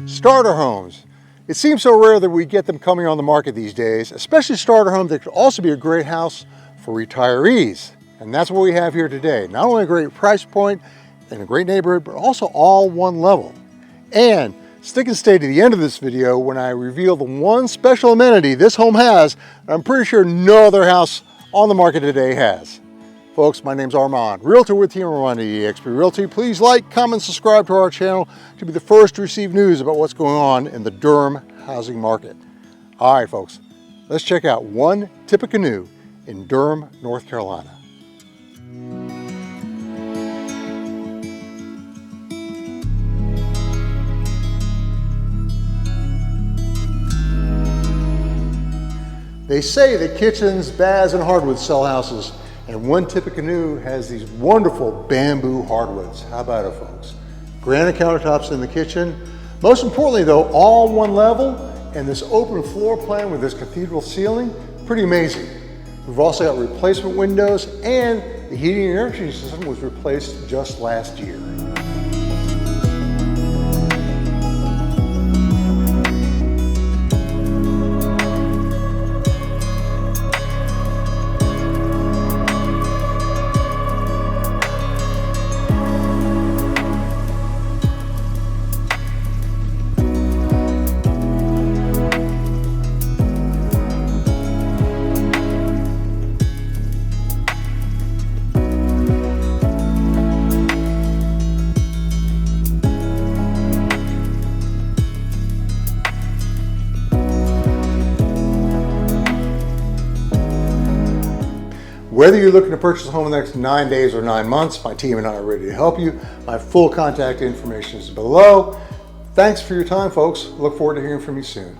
Starter homes. It seems so rare that we get them coming on the market these days, especially starter homes that could also be a great house for retirees. And that's what we have here today. Not only a great price point and a great neighborhood, but also all one level. And stick and stay to the end of this video when I reveal the one special amenity this home has that I'm pretty sure no other house on the market today has. Folks, my name's Armand, Realtor with Team Armand EXP Realty. Please like, comment, subscribe to our channel to be the first to receive news about what's going on in the Durham housing market. All right, folks, let's check out one Tippecanoe in Durham, North Carolina. They say that kitchens, baths, and hardwoods sell houses, and one Tippecanoe has these wonderful bamboo hardwoods. How about it, folks? Granite countertops in the kitchen. Most importantly though, all one level, and this open floor plan with this cathedral ceiling, pretty amazing. We've also got replacement windows, and the heating and air conditioning system was replaced just last year. Whether you're looking to purchase a home in the next 9 days or 9 months, my team and I are ready to help you. My full contact information is below. Thanks for your time, folks. Look forward to hearing from you soon.